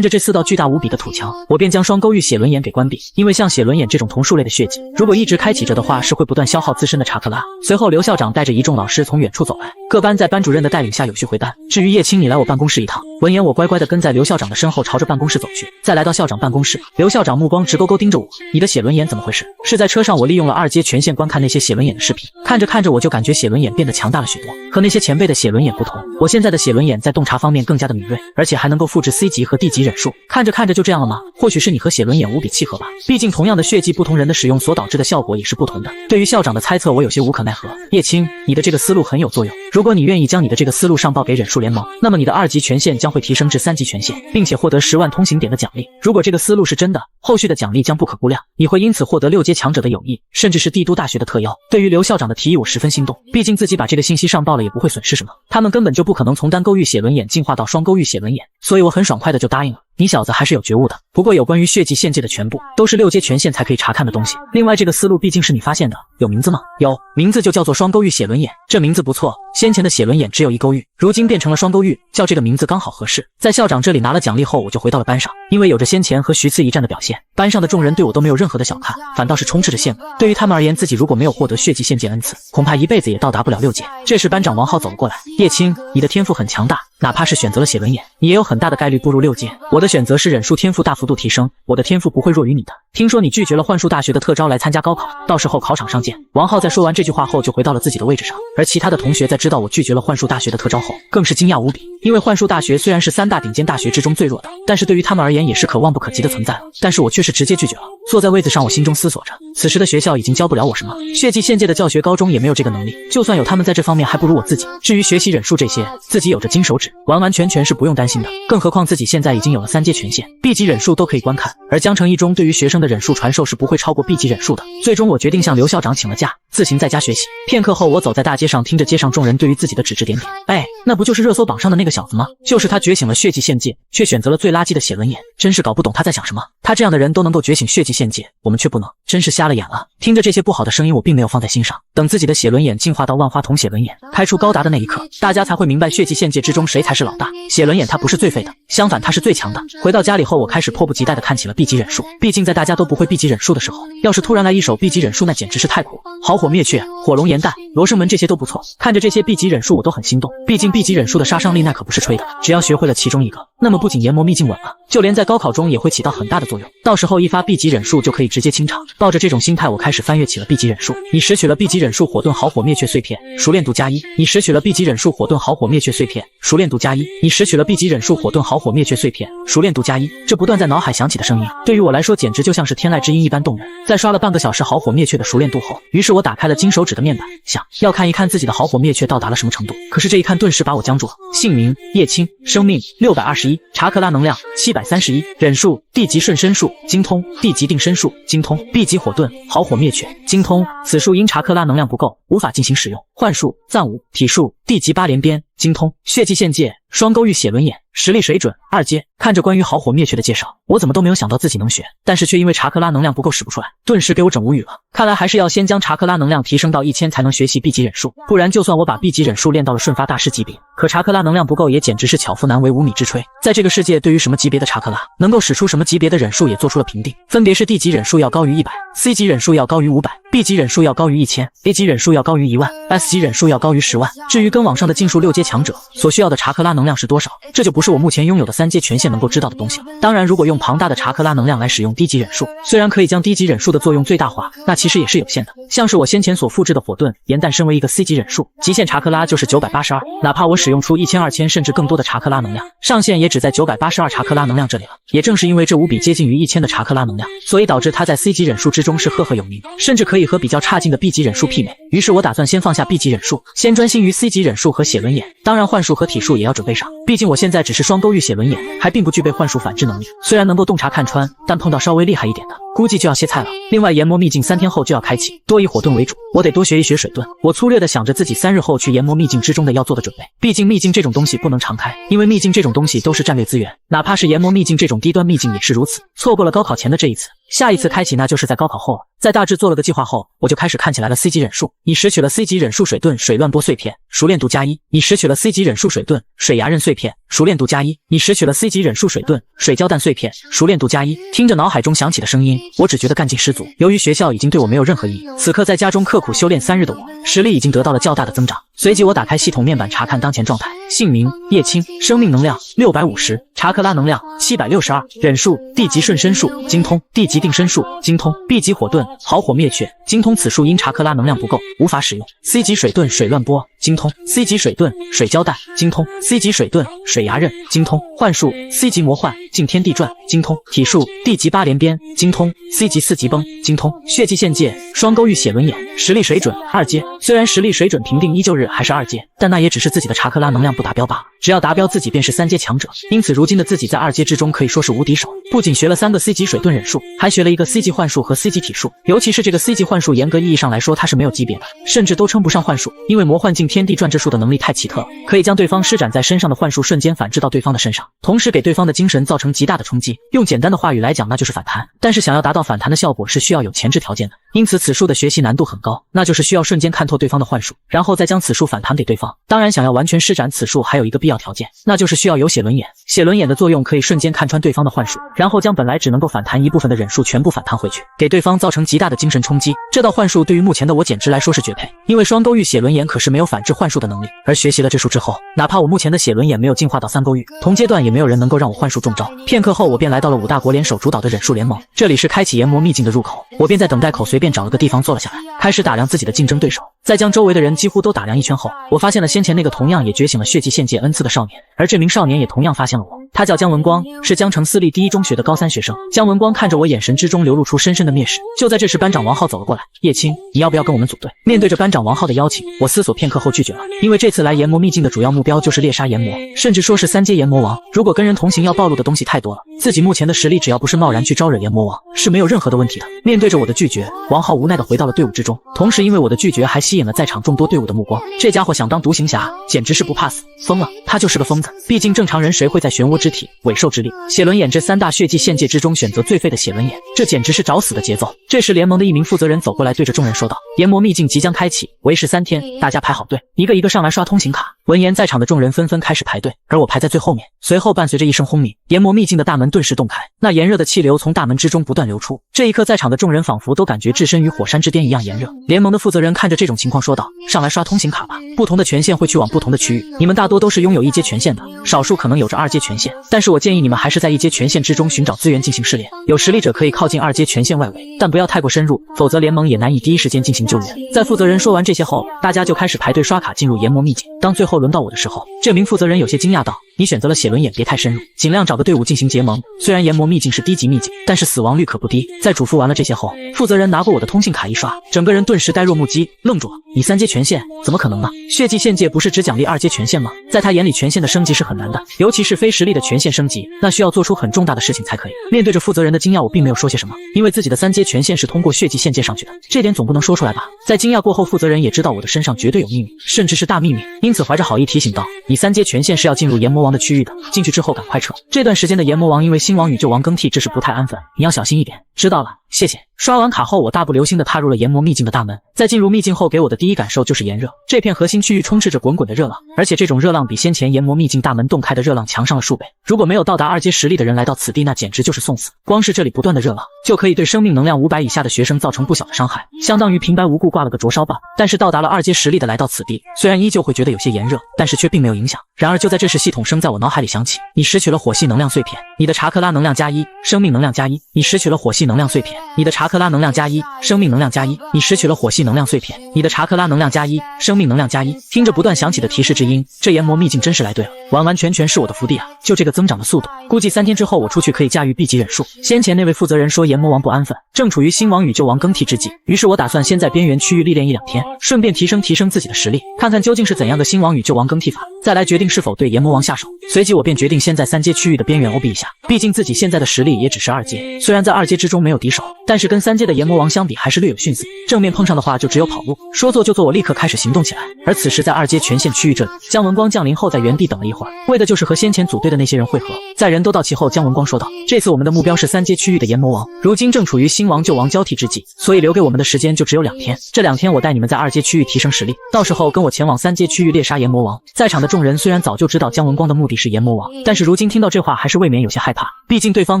着这4道巨大无比的土墙，我便将双勾玉血轮眼给关闭。因为像血轮眼这种瞳术类的血迹，如果一直开启着的话，是会不断消耗自身的查克拉。随后，刘校长带着一众老师从远处走来，各班在班主任的带领下有序回班。至于叶青，你来我办公室一趟。闻言，我乖乖的跟在刘校长的身后，朝着办公室走去。再来到校长办公室，刘校长目光直勾勾盯着我：“你的血轮眼怎么回事？”是在车上我利用了2阶权限观看那些血轮眼的视频，看着看着我就感觉血轮眼变得强大了许多。和那些前辈的血轮眼不同，我现在的血轮眼在洞察方面更加的敏锐，而且还能够复制 C 级和 D 级忍术。看着看着就这样了吗？或许是你和血轮眼无比契合吧。毕竟同样的血迹，不同人的使用所导致的效果也是不同的。对于校长的猜测，我有些无可奈何。叶青，你的这个思路很有作用。如果你愿意将你的这个思路上报给忍术联盟，那么你的2级权限将会提升至3级权限，并且获得10万通行点的奖励。如果这个思路是真的，后续的奖励将不可估量，你会因此获得6阶强者的友谊，甚至是帝都大学的特邀。对于刘校长的提议，我十分心动。毕竟自己把这个信息上报了也不会损失什么，他们根本就不可能从单勾玉血轮眼进化到双勾玉血轮眼，所以我很爽快的就答应了。你小子还是有觉悟的。不过有关于血迹限界的全部都是6阶权限才可以查看的东西。另外这个思路毕竟是你发现的，有名字吗？有，名字就叫做双勾玉血轮眼。这名字不错，先前的血轮眼只有1勾玉，如今变成了双勾玉，叫这个名字刚好合适。在校长这里拿了奖励后，我就回到了班上。因为有着先前和徐次一战的表现，班上的众人对我都没有任何的小看，反倒是充斥着羡慕。对于他们而言，自己如果没有获得血迹限界恩赐，恐怕一辈子也到达不了6阶。这时班长王浩走了过来：“叶青，你的天赋很强大，哪怕是选择了血轮眼，你也有很大的概率步入6阶。我的选择是忍术天赋大幅度提升，我的天赋不会弱于你的。听说你拒绝了幻术大学的特招来参加高考，到时候考场上见。”王浩在说完这句话后就回到了自己的位置上，而其他的同学在知道我拒绝了幻术大学的特招后，更是惊讶无比。因为幻术大学虽然是3大顶尖大学之中最弱的，但是对于他们而言也是可望不可及的存在了。但是我却是直接拒绝了。坐在位子上，我心中思索着，此时的学校已经教不了我什么，血迹限界的教学高中也没有这个能力，就算有他们在这方面还不如我自己。至于学习忍术这些，自己有着金手指，完完全全是不用担心的。更何况自己现在已经有了3阶权限，B 级忍术都可以观看，而江城一中对于学生的忍术传授是不会超过 B 级忍术的。最终我决定向刘校长请了假，自行在家学习。片刻后，我走在大街上，听着街上众人对于自己的指指点点。哎，那不就是热搜榜上的那个小子吗？就是他觉醒了血迹限界，却选择了最垃圾的血轮眼，真是搞不懂他在想什么。他这样的人都能够觉醒血迹限界，我们却不能，真是瞎了眼了。听着这些不好的声音，我并没有放在心上。等自己的血轮眼进化到万花筒血轮眼，开出高达的那一刻，大家才会明白血迹限界之中谁才是老大。血轮眼它不是最废的，相反它是最强的。回到家里后，我开始迫不及待地看起了 B 级忍术。毕竟在大家都不会 B 级忍术的时候，要是突然来一手 B 级忍术，那简直是太酷了。好火灭却、火龙炎弹、罗生门这些都不错，看着这些 B 级忍术我都很心动。毕竟 B 级忍术的杀伤力那可不是吹的，只要学会了其中一个，那么不仅研磨秘境稳了，就连在高考中也会起到很大的作用。到时候一发 B 级忍术就可以直接清场。抱着这种心态，我开始翻阅起了 B 级忍术。你拾取了 B 级忍术火遁好火灭却碎片，熟练度+1。你拾取了 B 级忍术火遁好火灭却碎片，熟练度+1。你拾取了 B 级忍术火遁好火灭却碎片，熟练度+1。这不断在脑海响起的声音，对于我来说简直就像是天籁之音一般动人。在刷了半个小时好火灭却的熟练度后，于是我打开了金手指的面板，想要看一看自己的好火灭却到达了什么程度。可是这一看顿时把我僵住了。姓名叶青，生命621，查克拉能量731，忍术 D 级瞬身术精通， D 级定身术精通， B 级火遁好火灭却精通。此术因查克拉能量不够，无法进行使用。幻术暂无，体术 D 级8连鞭精通，血迹限界双勾玉血轮眼，实力水准2阶。看着关于好火灭却的介绍，我怎么都没有想到自己能学，但是却因为查克拉能量不够使不出来，顿时给我整无语了。看来还是要先将查克拉能量提升到1000才能学习 B 级忍术，不然就算我把 B 级忍术练到了瞬发大师级别，可查克拉能量不够也简直是巧妇难为无米之炊。在这个世界，对于什么级别的查克拉能够使出什么级别的忍术也做出了评定，分别是 D 级忍术要高于100， C 级忍术要高于500， B 级忍术要高于1000， A 级忍术要高于1万， S 级忍术要高于10万。至于跟网上的竞速6阶强者所需要的查克拉能量是多少，这就不是我目前拥有的3阶权限能够知道的东西了。当然，如果用庞大的查克拉能量来使用低级忍术，虽然可以将低级忍术的作用最大化，那其实也是有限的。像是我先前所复制的火遁炎弹身为一个 C 级忍术，极限查克拉就是982，哪怕我使用出1000、2000甚至更多的查克拉能量，上限也只在982查克拉能量这里了。也正是因为这无比接近于1000的查克拉能量，所以导致它在 C 级忍术之中是赫赫有名，甚至可以和比较差劲的 B 级忍术媲美。于是我打算先放下 B 级忍术，先专心于 C 级忍术和血轮眼，当然幻术和体术也要准备上，毕竟我现在只是双勾玉血轮眼，还并不具备幻术反制能力。虽然能够洞察看穿，但碰到稍微厉害一点的，估计就要歇菜了。另外研磨秘境3天后就要开启，多以火遁为主，我得多学一学水遁。我粗略的想着自己3日后去研磨秘境之中的要做的准备，毕竟秘境这种东西不能常开，因为秘境这种东西都是战略资源，哪怕是研磨秘境这种低端秘境也是如此。错过了高考前的这一次，下一次开启那就是在高考后了。在大致做了个计划后，我就开始看起来了 C 级忍术。你拾取了 C 级忍术水遁水乱波碎片，熟练度加1，你拾取了 C 级忍术水遁、水牙刃碎片，熟练度加1，你拾取了 C 级忍术水遁、水胶弹碎片，熟练度加1。听着脑海中响起的声音，我只觉得干劲十足。由于学校已经对我没有任何意义，此刻在家中刻苦修炼3日的我，实力已经得到了较大的增长。随即我打开系统面板查看当前状态，姓名叶青，生命能量650，查克拉能量762，忍术 D 级瞬身术精通， D 级定身术精通， B 级火遁好火灭却精通。此术因查克拉能量不够无法使用。 C 级水遁水乱波精通， C 级水遁水胶弹精通， C 级水遁水牙刃精通。幻术 C 级魔幻敬天地转精通，体术 D 级8连鞭精通， C 级4级崩精通。血迹限界双勾玉血轮眼，实力水准2阶，虽然实力水准评定依旧日还是2阶，但那也只是自己的查克拉能量不达标罢了，只要达标自己便是3阶强者，因此如今的自己在2阶之中可以说是无敌手。不仅学了3个 C 级水遁忍术，还学了一个 C 级幻术和 C 级体术，尤其是这个 C 级幻术，严格意义上来说它是没有级别的，甚至都称不上幻术，因为魔幻境天地转这术的能力太奇特了，可以将对方施展在身上的幻术瞬间反制到对方的身上，同时给对方的精神造成极大的冲击。用简单的话语来讲，那就是反弹。但是想要达到反弹的效果是需要有前置条件的，因此此术的学习难度很高，那就是需要瞬间看透对方的幻术，然后再将此术反弹给对方。当然想要完全施展此术还有一个必要条件，那就是需要有血轮眼。血轮眼的作用可以瞬间看穿对方的幻术，然后将本来只能够反弹一部分的忍术全部反弹回去，给对方造成极大的精神冲击。这道幻术对于目前的我简直来说是绝配，因为双勾玉血轮眼可是没有反制幻术的能力，而学习了这术之后，哪怕我目前的血轮眼没有进化到3勾玉，同阶段也没有人能够让我幻术中招。片刻后我便来到了5大国联手主导的忍术联盟，这里是开启研魔秘境的入口，我便在等待口随便找了个地方坐了下来，开始打量自己的竞争对手。在将周围的人几乎都打量一圈后，我发现了先前那个同样也觉醒了血迹限界恩赐的少年，而这名少年也同样发现了我。他叫姜文光，是江城私立第1中学的高3学生。姜文光看着我，眼神之中流露出深深的蔑视。就在这时，班长王浩走了过来：“叶青，你要不要跟我们组队？”面对着班长王浩的邀请，我思索片刻后拒绝了，因为这次来研魔秘境的主要目标就是猎杀炎魔，甚至说是3阶炎魔王。如果跟人同行要暴露的东西太多了，自己目前的实力只要不是贸然去招惹炎魔王，是没有任何的问题的。面对着我的拒绝，王浩无奈地回到了队伍之中，同时因为我的拒绝还吸引了在场众多队伍的目光。这家伙想当独行侠，简直是不怕死，疯了，他就是个疯子。毕竟正常人谁会在漩涡之体、尾兽之力、血轮眼这3大血迹限界之中选择最废的血轮眼？这简直是找死的节奏。这时联盟的一名负责人走过来，对着众人说道：“研魔秘境即将开启，为时3天，大家排好队，一个一个上来刷通行卡。”闻言，在场的众人纷纷开始排队，而我排在最后面。随后伴随着一声轰鸣，研魔秘境的大门顿时洞开，那炎热的气流从大门之中不断流出。这一刻，在场的众人仿佛都感觉置身于火山之巅一样炎热。联盟的负责人看着这种情况说道：“上来刷通行卡吧，不同的权限会去往不同的区域，你们大多都是拥有1阶权限的，少数可能有着2阶权限，但是我建议你们还是在1阶权限之中寻找资源进行试炼，有实力者可以靠近2阶权限外围，但不要太过深入，否则联盟也难以第一时间进行救援。”在负责人说完这些后，大家就开始排队刷卡进入研魔秘境。当最后轮到我的时候，这名负责人有些惊讶道：“你选择了血轮眼，别太深入，尽量找个队伍进行结盟。虽然研魔秘境是低级秘境，但是死亡率可不低。”在嘱咐完了这些后，负责人拿过我的通信卡一刷，整个人顿时呆若木鸡，愣住了。你3阶权限怎么可能呢？血迹限界不是只奖励2阶权限吗？在他眼里，权限的升级是很难的，尤其是非实力的权限升级，那需要做出很重大的事情才可以。面对着负责人的惊讶，我并没有说些什么，因为自己的3阶权限是通过血迹限界上去的，这点总不能说出来吧。在惊讶过后，负责人也知道我的身上绝对有秘密，甚至是大秘密，因此怀着好意提醒道：“你3阶权限是要进入炎魔王的区域的，进去之后赶快撤。这段时间的炎魔王因为新王与旧王更替，这是不太安分，你要小心一点。”知道了，谢谢。刷完卡后，我大步流星地踏入了研魔秘境的大门。在进入秘境后，给我的第一感受就是炎热。这片核心区域充斥着滚滚的热浪，而且这种热浪比先前研魔秘境大门洞开的热浪强上了数倍。如果没有到达2阶实力的人来到此地，那简直就是送死。光是这里不断的热浪，就可以对生命能量500以下的学生造成不小的伤害，相当于平白无故挂了个灼烧棒。但是到达了2阶实力的来到此地，虽然依旧会觉得有些炎热，但是却并没有影响。然而就在这时，系统声在我脑海里响起：你拾取了火系能量碎片，你的查克拉能量加1，生命能量加1。你拾取了火系能量碎片，你的查克拉能量加1，生命能量加1。你拾取了火系能量碎片，你的查克拉能量加1，生命能量加1。听着不断响起的提示之音，这研魔秘境真是来对了，完完全全是我的福地啊！就这个增长的速度，估计3天之后我出去可以驾驭 B 级忍术。先前那位负责人说研魔王不安分，正处于新王与旧王更替之际，于是我打算先在边缘区域历练1-2天，顺便提升自己的实力，看看究竟是怎样的新王与旧王更替法，再来决定是否对炎魔王下手。随即我便决定先在3阶区域的边缘 OB 一下，毕竟自己现在的实力也只是2阶，虽然在2阶之中没有敌手，但是跟3阶的炎魔王相比还是略有逊色，正面碰上的话就只有跑路，说做就做，我立刻开始行动起来。而此时在2阶权限区域这里，姜文光降临后在原地等了一会儿，为的就是和先前组队的那些人会合。在人都到齐后，姜文光说道：“这次我们的目标是3阶区域的炎魔王，如今正处于新王旧王交替之际，所以留给我们的时间就只有2天。这2天我带你们在2阶区域提升实力，到时候跟我前往3阶区域猎杀炎魔王。”在场的众人虽然早就知道姜文光的目的是炎魔王，但是如今听到这话还是未免有些害怕，毕竟对方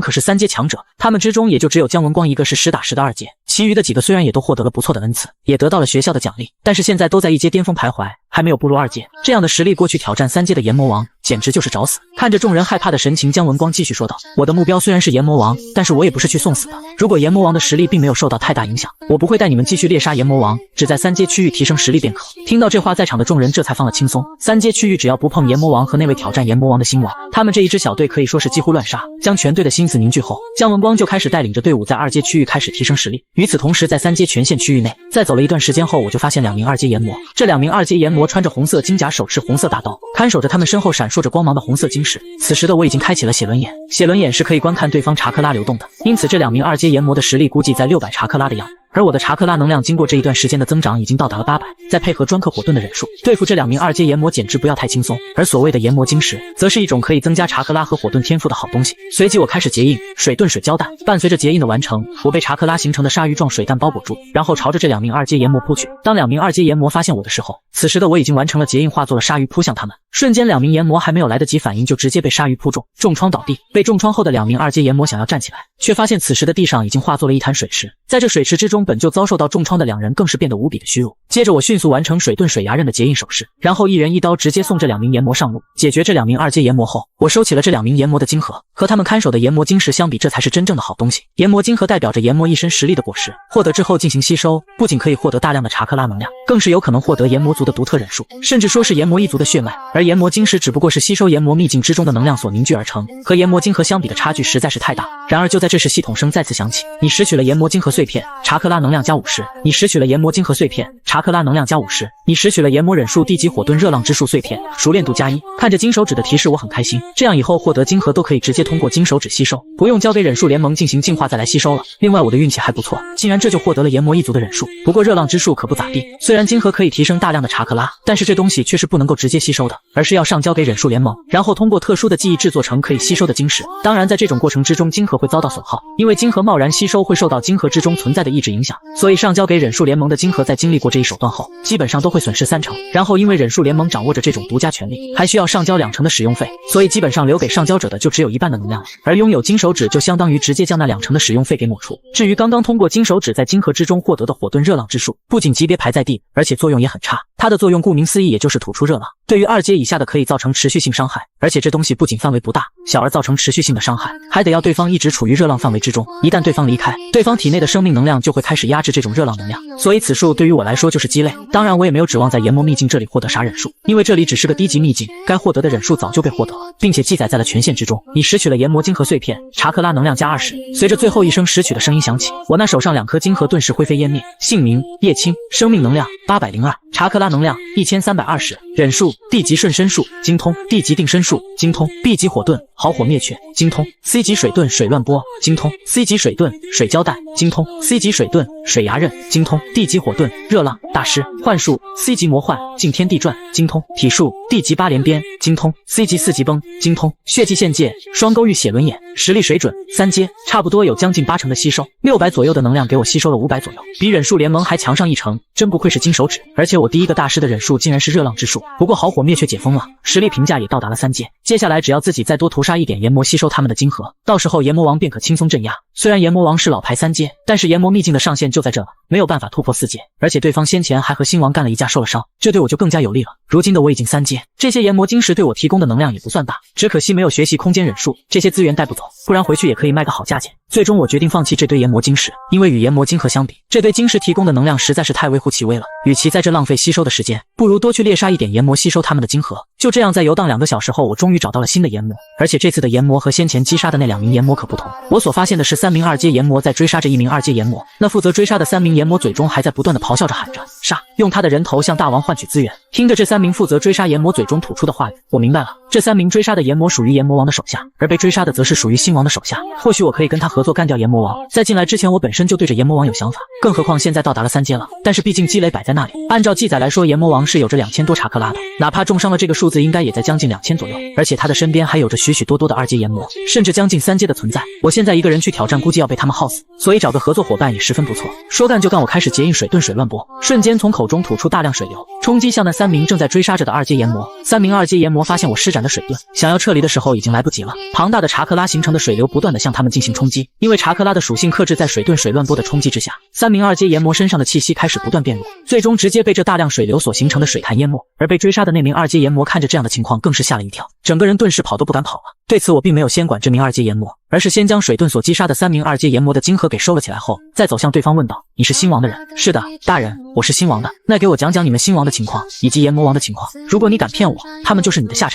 可是3阶强者，他们之中也就只有姜文光一个是实打实的2阶，其余的几个虽然也都获得了不错的恩赐，也得到了学校的奖励，但是现在都在1阶巅峰徘徊，还没有步入2阶，这样的实力过去挑战3阶的炎魔王，简直就是找死。看着众人害怕的神情，姜文光继续说道：“我的目标虽然是炎魔王，但是我也不是去送死的。如果炎魔王的实力并没有受到太大影响，我不会带你们继续猎杀炎魔王，只在3阶区域提升实力便可。”听到这话，在场的众人这才放了轻松。3阶区域只要不碰炎魔王和那位挑战炎魔王的新王，他们这一支小队可以说是几乎乱杀。将全队的心思凝聚后，姜文光就开始带领着队伍在2阶区域开始提升实力。与此同时，在3阶权限区域内，在走了一段时间后，我就发现2名2阶炎魔。这2名2阶炎魔穿着红色金甲，手持红色大刀，看守着他们身后闪烁着光芒的红色晶石。此时的我已经开启了血轮眼，血轮眼是可以观看对方查克拉流动的，因此这2名2阶炎魔的实力估计在600查克拉的样子。而我的查克拉能量经过这一段时间的增长已经到达了800，再配合专克火盾的忍术，对付这2名2阶炎魔简直不要太轻松。而所谓的炎魔晶石，则是一种可以增加查克拉和火盾天赋的好东西。随即我开始结印水盾水胶弹，伴随着结印的完成，我被查克拉形成的鲨鱼状水弹包裹住，然后朝着这2名2阶炎魔扑去。当2名2阶炎魔发现我的时候，此时的我已经完成了结印，化作了鲨鱼扑向他们。瞬间2名炎魔还没有来得及反应，就直接被鲨鱼扑中，重创倒地。被重创后的2名2阶炎魔想要站起来，却发现此时的地上已经化作了一滩水池。在这水池之中，本就遭受到重创的2人更是变得无比的虚弱。接着我迅速完成水盾水牙刃的结印手势，然后一人一刀直接送这2名炎魔上路。解决这2名2阶炎魔后，我收起了这2名炎魔的晶核，和他们看守的炎魔晶石相比，这才是真正的好东西。炎魔晶核代表着炎魔一身实力的果实，获得之后进行吸收，不仅可以获得大量的查克拉能量，更是有可能获得炎魔族的独特忍术，甚至说是炎魔一族的血脉。而炎魔晶石只不过是吸收炎魔秘境之中的能量所凝聚而成，和炎魔晶核相比的差距实在是太大。然而就在这时，系统声再次响起：你拾取了炎魔晶核碎片，查克拉能量加50；你拾取了炎魔晶核碎片，查克拉能量加50；你拾取了炎魔忍术地级火盾热浪之术碎片，熟练度加1。看着金手指的提示，我很开心，这样以后获得晶核都可以直接通过金手指吸收，不用交给忍术联盟进行净化再来吸收了。另外我的运气还不错，竟然这就获得了炎魔一族的忍术。不过热浪之术可不咋地，虽然晶核可以提升大量的查克拉，但是这东西却是不能够直接吸收的，而是要上交给忍术联盟，然后通过特殊的记忆制作成可以吸收的晶石。当然在这种过程之中，晶核会遭到损耗，因为晶核贸然吸收会受到晶核之中存在的意志影响，所以上交给忍术联盟的晶核在经历过这一手段后，基本上都会损失30%。然后因为忍术联盟掌握着这种独家权利，还需要上交20%的使用费，所以基本上留给上交者的就只有1半的能量了。而拥有金手指就相当于直接将那20%的使用费给抹除。至于刚刚通过金手指在晶核之中获得的火盾热浪之术，不仅级别排在地，而且作用也很差。它的作用顾名思义，也就是吐出热浪，对于2阶以下的可以造成持续性伤害，而且这东西不仅范围不大，小而造成持续性的伤害，还得要对方一直处于热浪范围之中。一旦对方离开，对方体内的生命能量就会开始压制这种热浪能量，所以此术对于我来说就是鸡肋。当然我也没有指望在炎魔秘境这里获得啥忍术，因为这里只是个低级秘境，该获得的忍术早就被获得了，并且记载在了权限之中。你拾取了炎魔晶核碎片，查克拉能量加20。随着最后一声拾取的声音响起，我那手上2颗晶核顿时灰飞烟灭。姓名叶青，生命能量802，查克拉能量1320，忍术地级瞬身术精通，地级定身术精通， B 级火盾好火灭却精通， C 级水盾水乱波精通， C 级水盾水胶弹精通， C 级水盾水牙刃精通， D 级火盾热浪大师幻术 C 级魔幻惊天地转精通，体术 D 级8连鞭精通， C 级4级崩精通，血迹限界双勾玉血轮眼，实力水准3阶，差不多有将近80%的吸收，600左右的能量给我吸收了500左右，比忍术联盟还强上1成，真不愧是金手指。而且我第一个大师的忍术竟然是热浪之术，不过好火灭却解封了，实力评价也到达了3阶。接下来只要自己再多屠杀一点炎魔，吸收他们的晶核，到时候炎魔王便可轻松镇压。虽然炎魔王是老牌3阶，但是炎魔秘境的上限就在这了，没有办法突破4阶，而且对方先前还和新王干了一架受了伤，这对我就更加有利了。如今的我已经3阶，这些炎魔晶石对我提供的能量也不算大，只可惜没有学习空间忍术，这些资源带不走，不然回去也可以卖个好价钱。最终我决定放弃这堆炎魔晶石，因为与炎魔晶核相比，这堆晶石提供的能量实在是太微乎其微了，与其在这浪费吸收的时间，不如多去猎杀一点炎魔，吸收他们的晶核。就这样在游荡2个小时后，我终于找到了新的炎魔，而且这次的炎魔和先前击杀的那2名炎魔可不同，我所发现的是3名2阶炎魔在追杀着1名2阶炎魔，那负责追杀的3名炎魔嘴中还在不断的咆哮着喊着杀，用他的人头向大王换取资源。听着这3名负责追杀炎魔嘴中吐出的话语，我明白了，这3名追杀的炎魔属于炎魔王的手下，而被追杀的则是属于星王的手下。或许我可以跟他合作干掉炎魔王。在进来之前，我本身就对着炎魔王有想法，更何况现在到达了3阶了。但是毕竟积累摆在那里，按照记载来说，炎魔王是有着2000多查克拉的，哪怕重伤了，这个数字应该也在将近2000左右。而且他的身边还有着许许多多的2阶炎魔，甚至将近3阶的存在。我现在一个人去挑战，估计要被他们耗死，所以找个合作伙伴也十分不错。说干就干，我开始结印水遁水乱波，瞬间从口中吐出大量水流，冲击向那3名正在追杀着的2阶炎魔。3名2阶炎魔发现我施展的水遁，想要撤离的时候已经来不及了。庞大的查克拉形成的水流不断的向他们进行冲击，因为查克拉的属性克制在水遁水乱波的冲击之下，3名2阶炎魔身上的气息开始不断变弱，最终直接被这大量水流所形成的水潭淹没。而被追杀的那名2阶炎魔看着这样的情况，更是吓了一跳，整个人顿时跑都不敢跑了。对此我并没有先管这名2阶炎魔，而是先将水遁所击杀的3名2阶炎魔的晶核给收了起来后，再走向对方问道：“你是星王的人？”“是的，大人，我是星王的。”“那给我讲讲你们星王的情况，以及炎魔王的情况。如果你敢骗我，他们就是你的下场。”